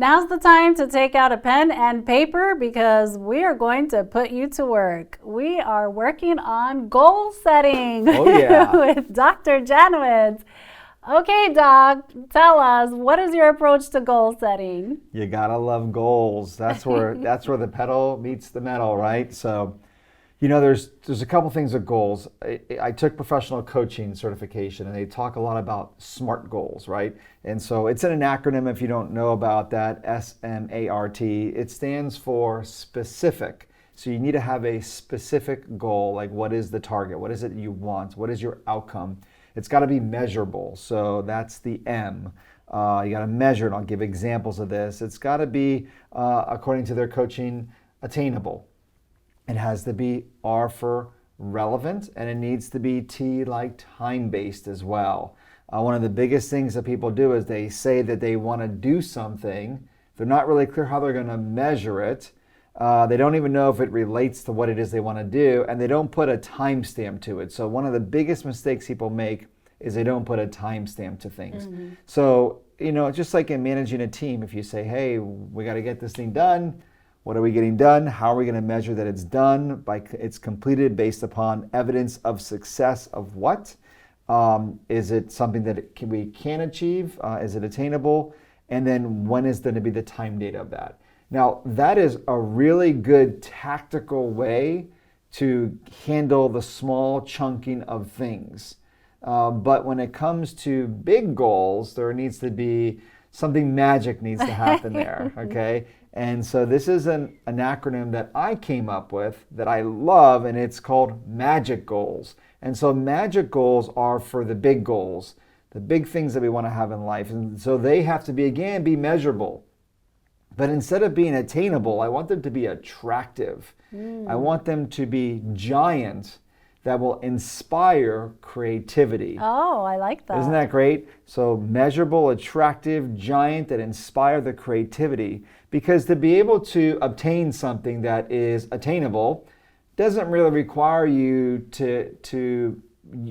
Now's the time to take out a pen and paper because we are going to put you to work. We are working on goal setting with Dr. Janowitz. Okay, Doc, tell us, what is your approach to goal setting? You gotta love goals. That's where the pedal meets the metal, right? So, there's a couple things with goals. I took professional coaching certification, and they talk a lot about SMART goals, right? And so it's an acronym if you don't know about that, SMART. It stands for specific. So you need to have a specific goal, like what is the target? What is it you want? What is your outcome? It's got to be measurable. So that's the M. You got to measure it. I'll give examples of this. It's got to be, according to their coaching, attainable. It has to be R for relevant, and it needs to be T like time-based as well. One of the biggest things that people do is they say that they want to do something. They're not really clear how they're going to measure it. They don't even know if it relates to what it is they want to do, and they don't put a timestamp to it. So one of the biggest mistakes people make is they don't put a timestamp to things. Mm-hmm. So, just like in managing a team, if you say, hey, we got to get this thing done, what are we getting done? How are we going to measure that it's done? It's completed based upon evidence of success of what? Is it something that we can achieve? Is it attainable? And then when is going to be the time date of that? Now, that is a really good tactical way to handle the small chunking of things. But when it comes to big goals, there needs to be something magic needs to happen there, okay? And so this is an acronym that I came up with that I love, and it's called MAGIC goals. And so MAGIC goals are for the big goals, the big things that we want to have in life. And so they have to be measurable. But instead of being attainable, I want them to be attractive. I want them to be giant that will inspire creativity. Oh, I like that. Isn't that great? So measurable, attractive, giant that inspire the creativity. Because to be able to obtain something that is attainable doesn't really require you to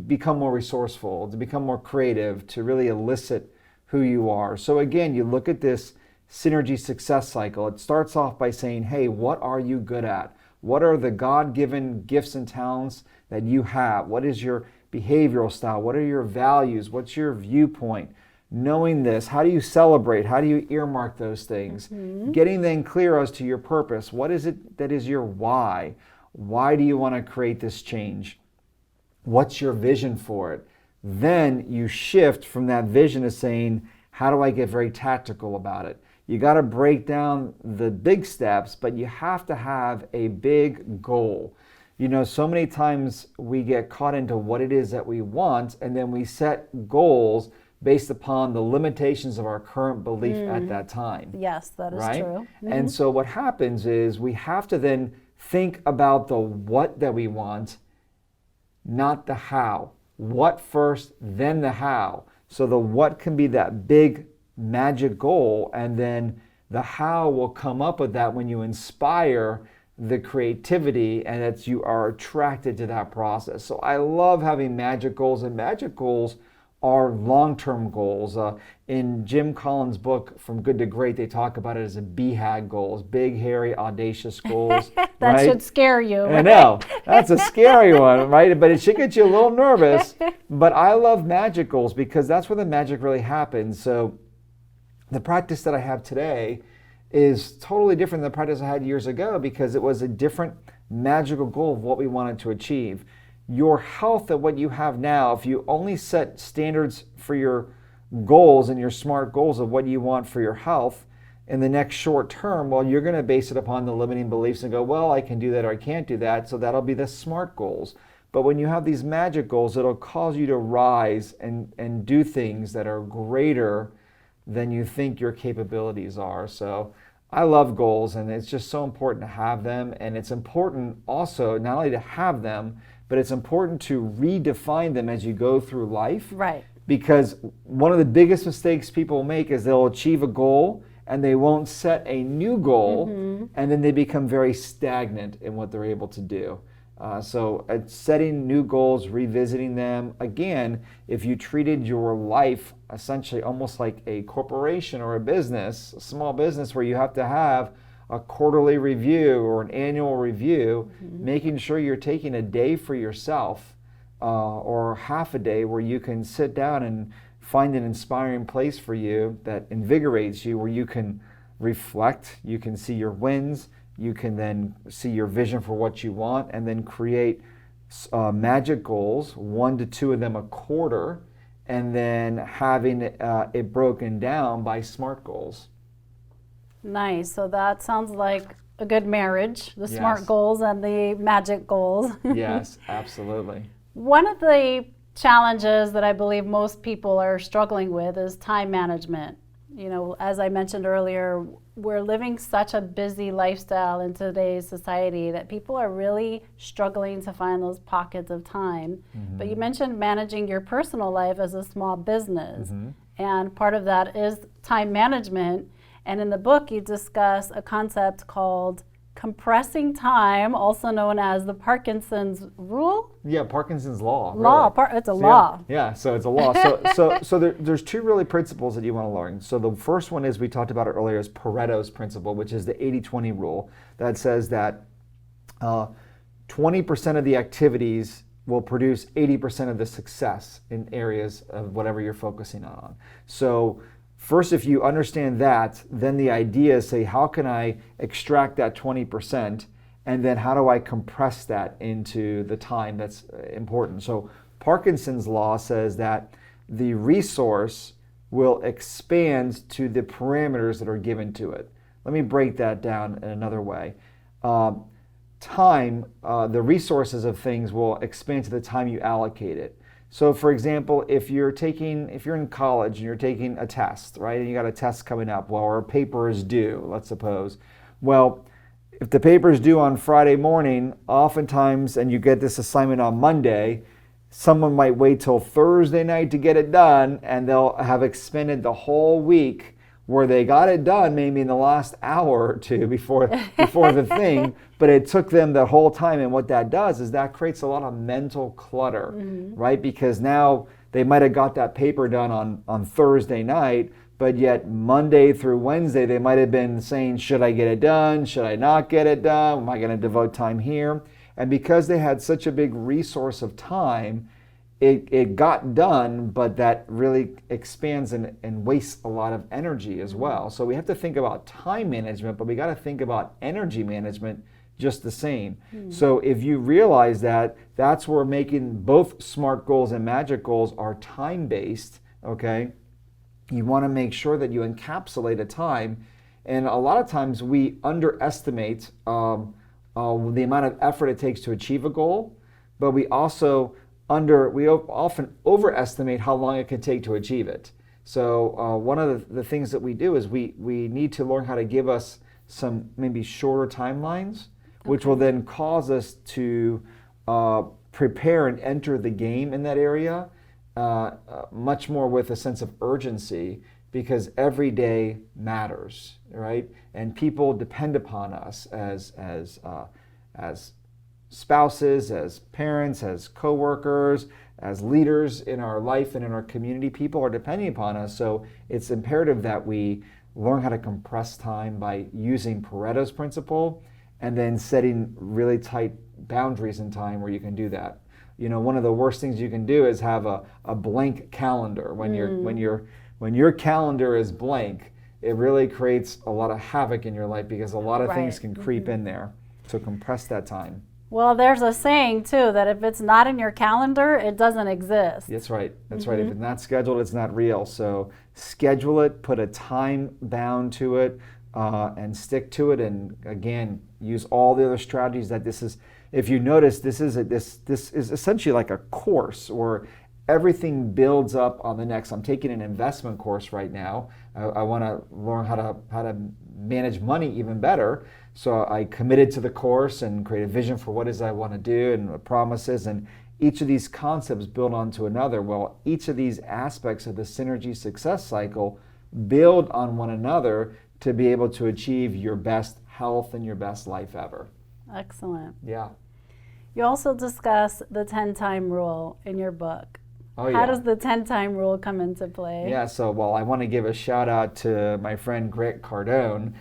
become more resourceful, to become more creative, to really elicit who you are. So again, you look at this synergy success cycle. It starts off by saying, hey, what are you good at? What are the God-given gifts and talents that you have? What is your behavioral style? What are your values? What's your viewpoint? Knowing this, how do you celebrate? How do you earmark those things? Mm-hmm. Getting then clear as to your purpose. What is it that is your why? Why do you want to create this change? What's your vision for it? Then you shift from that vision to saying, how do I get very tactical about it? You got to break down the big steps, but you have to have a big goal. So many times we get caught into what it is that we want, and then we set goals based upon the limitations of our current belief at that time. Yes, that is right? true. Mm-hmm. And so what happens is we have to then think about the what that we want, not the how. What first, then the how. So the what can be that big magic goal, and then the how will come up with that when you inspire the creativity and that you are attracted to that process. So I love having magic goals, and magic goals are long-term goals. In Jim Collins' book, From Good to Great, they talk about it as a BHAG goals, big, hairy, audacious goals. That right? should scare you. I know. That's a scary one, right? But it should get you a little nervous. But I love magic goals because that's where the magic really happens. So the practice that I have today is totally different than the practice I had years ago because it was a different magical goal of what we wanted to achieve. Your health at what you have now, if you only set standards for your goals and your SMART goals of what you want for your health in the next short term, well, you're going to base it upon the limiting beliefs and go, well, I can do that or I can't do that. So that'll be the SMART goals. But when you have these magic goals, it'll cause you to rise and do things that are greater than you think your capabilities are. So I love goals, and it's just so important to have them. And it's important also not only to have them, but it's important to redefine them as you go through life. Right. Because one of the biggest mistakes people make is they'll achieve a goal and they won't set a new goal, and then they become very stagnant in what they're able to do. So setting new goals, revisiting them. Again, if you treated your life essentially almost like a corporation or a business, a small business where you have to have a quarterly review or an annual review, making sure you're taking a day for yourself or half a day where you can sit down and find an inspiring place for you that invigorates you, where you can reflect, you can see your wins, you can then see your vision for what you want, and then create magic goals, 1 to 2 of them a quarter, and then having it broken down by SMART goals. Nice. So that sounds like a good marriage, the SMART goals and the magic goals. Yes, absolutely. One of the challenges that I believe most people are struggling with is time management. As I mentioned earlier, we're living such a busy lifestyle in today's society that people are really struggling to find those pockets of time. But you mentioned managing your personal life as a small business. And part of that is time management. And in the book, you discuss a concept called compressing time, also known as the Parkinson's rule. Yeah, Parkinson's law. It's a law. Yeah, so it's a law. So there's 2 really principles that you want to learn. So the first one is, we talked about it earlier, is Pareto's principle, which is the 80-20 rule that says that 20% of the activities will produce 80% of the success in areas of whatever you're focusing on. So first, if you understand that, then the idea is, say, how can I extract that 20%? And then how do I compress that into the time that's important? So Parkinson's law says that the resource will expand to the parameters that are given to it. Let me break that down in another way. Time, the resources of things will expand to the time you allocate it. So for example, if you're in college and you're taking a test, right, and you got a test coming up, well, or a paper is due, let's suppose. Well, if the paper is due on Friday morning, oftentimes, and you get this assignment on Monday, someone might wait till Thursday night to get it done, and they'll have expended the whole week where they got it done maybe in the last hour or two before the thing, but it took them the whole time. And what that does is that creates a lot of mental clutter, right? Because now they might have got that paper done on Thursday night, but yet Monday through Wednesday, they might have been saying, should I get it done? Should I not get it done? Am I going to devote time here? And because they had such a big resource of time, it got done, but that really expands and wastes a lot of energy as well. So we have to think about time management, but we got to think about energy management just the same. So if you realize that, that's where making both SMART goals and magic goals are time-based, okay? You want to make sure that you encapsulate a time. And a lot of times we underestimate the amount of effort it takes to achieve a goal, but we also often overestimate how long it can take to achieve it. So one of the things that we do is we need to learn how to give us some maybe shorter timelines, which will then cause us to prepare and enter the game in that area much more with a sense of urgency, because every day matters, right? And people depend upon us as spouses, as parents, as coworkers, as leaders in our life and in our community. People are depending upon us, so it's imperative that we learn how to compress time by using Pareto's principle and then setting really tight boundaries in time where you can do that. One of the worst things you can do is have a blank calendar. When your calendar is blank, it really creates a lot of havoc in your life, because a lot of things can creep in there. So compress that time. Well, there's a saying too that if it's not in your calendar, it doesn't exist. That's right. That's right. If it's not scheduled, it's not real. So schedule it, put a time bound to it, and stick to it. And again, use all the other strategies that this is. If you notice, this is essentially like a course where everything builds up on the next. I'm taking an investment course right now. I want to learn how to manage money even better. So I committed to the course and create a vision for what it is I want to do and promises, and each of these concepts build onto another. Well, each of these aspects of the synergy success cycle build on one another to be able to achieve your best health and your best life ever. Excellent. Yeah. You also discuss the 10-time rule in your book. Oh, yeah. How does the 10-time rule come into play? Yeah, so, well, I want to give a shout out to my friend Grant Cardone.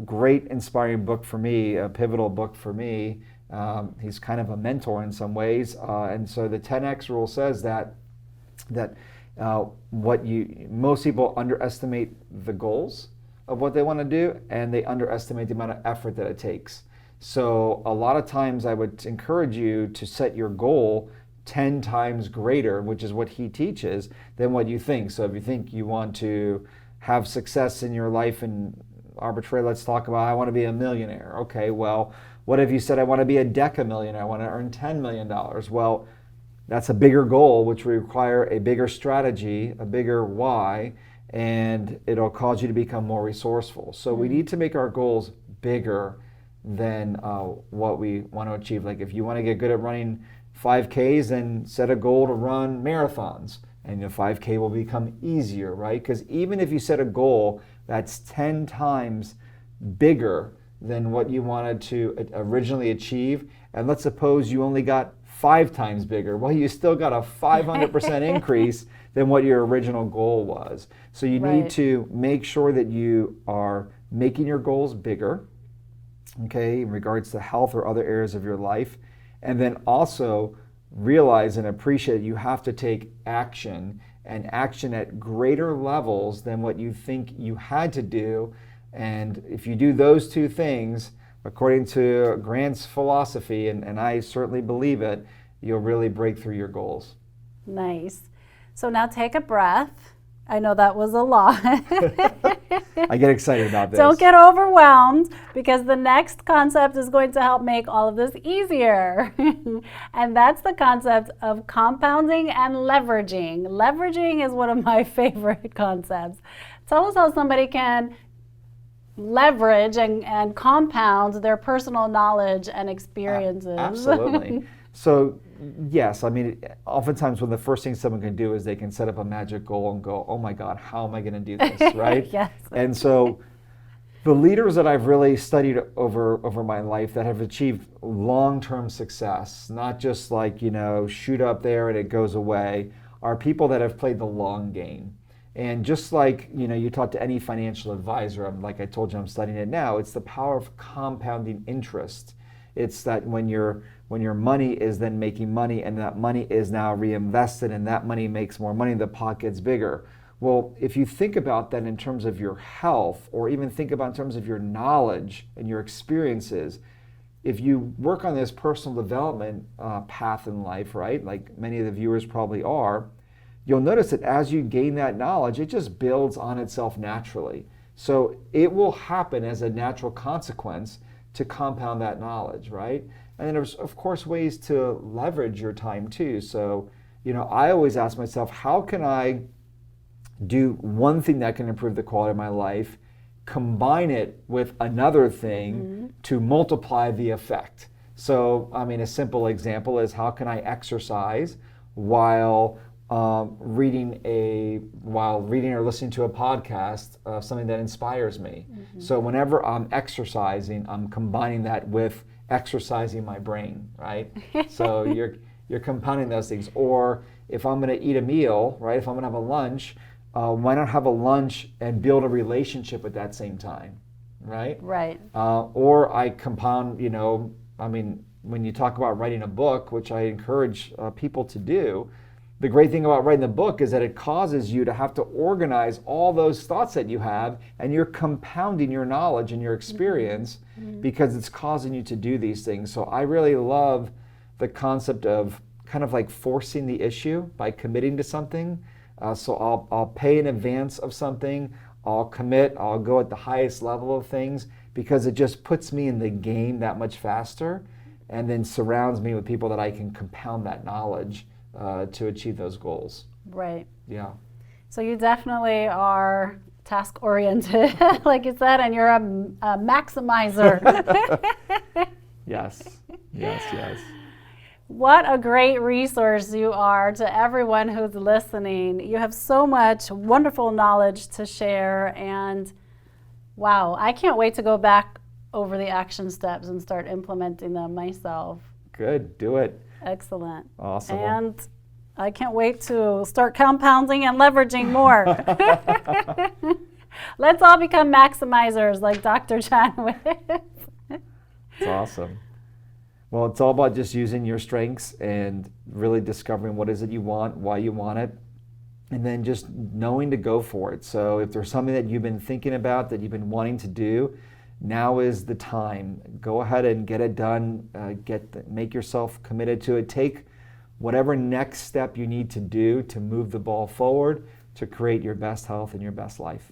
Great inspiring book for me, a pivotal book for me. He's kind of a mentor in some ways. And so the 10X rule says that most people underestimate the goals of what they want to do, and they underestimate the amount of effort that it takes. So a lot of times I would encourage you to set your goal 10 times greater, which is what he teaches, than what you think. So if you think you want to have success in your life, and arbitrarily, let's talk about, I want to be a millionaire. Okay, well, what if you said, I want to be a decamillionaire, I want to earn $10 million? Well, that's a bigger goal, which will require a bigger strategy, a bigger why, and it'll cause you to become more resourceful. So we need to make our goals bigger than what we want to achieve. Like if you want to get good at running 5Ks, then set a goal to run marathons, and the 5K will become easier, right? Because even if you set a goal that's 10 times bigger than what you wanted to originally achieve, and let's suppose you only got 5 times bigger, well, you still got a 500% increase than what your original goal was. So you need to make sure that you are making your goals bigger, okay, in regards to health or other areas of your life. And then also realize and appreciate you have to take action, and action at greater levels than what you think you had to do. And if you do those two things, according to Grant's philosophy, and I certainly believe it, you'll really break through your goals. Nice. So now take a breath. I know that was a lot. I get excited about this. Don't get overwhelmed, because the next concept is going to help make all of this easier. And that's the concept of compounding and leveraging. Leveraging is one of my favorite concepts. Tell us how somebody can leverage and compound their personal knowledge and experiences. Absolutely. So yes, I mean, oftentimes when the first thing someone can do is they can set up a magic goal and go, oh my God, how am I going to do this, right? Yes. And so the leaders that I've really studied over my life that have achieved long-term success, not just like, shoot up there and it goes away, are people that have played the long game. And just like, you talk to any financial advisor, like I told you, I'm studying it now, it's the power of compounding interest. It's that when your money is then making money, and that money is now reinvested, and that money makes more money, the pot gets bigger. Well, if you think about that in terms of your health, or even think about in terms of your knowledge and your experiences, if you work on this personal development path in life, right, like many of the viewers probably are, you'll notice that as you gain that knowledge, it just builds on itself naturally. So it will happen as a natural consequence to compound that knowledge, right? And then there's, of course, ways to leverage your time too. So, I always ask myself, how can I do one thing that can improve the quality of my life, combine it with another thing to multiply the effect? So, I mean, a simple example is, how can I exercise while reading or listening to a podcast of something that inspires me? So whenever I'm exercising, I'm combining that with exercising my brain, right? So you're compounding those things. Or if I'm going to eat a meal, right? If I'm going to have a lunch, why not have a lunch and build a relationship at that same time, right? Right. Or I compound, when you talk about writing a book, which I encourage people to do, the great thing about writing the book is that it causes you to have to organize all those thoughts that you have, and you're compounding your knowledge and your experience because it's causing you to do these things. So I really love the concept of kind of like forcing the issue by committing to something. So I'll pay in advance of something, I'll commit, I'll go at the highest level of things, because it just puts me in the game that much faster, and then surrounds me with people that I can compound that knowledge to achieve those goals. Right. Yeah. So you definitely are task-oriented, like you said, and you're a maximizer. Yes. What a great resource you are to everyone who's listening. You have so much wonderful knowledge to share, and wow, I can't wait to go back over the action steps and start implementing them myself. Good. Do it. Excellent. Awesome. And I can't wait to start compounding and leveraging more. Let's all become maximizers like Dr. Janowitz. It's awesome. Well, it's all about just using your strengths and really discovering what is it you want, why you want it, and then just knowing to go for it. So if there's something that you've been thinking about, that you've been wanting to do, now is the time. Go ahead and get it done. Make yourself committed to it. Take whatever next step you need to do to move the ball forward to create your best health and your best life.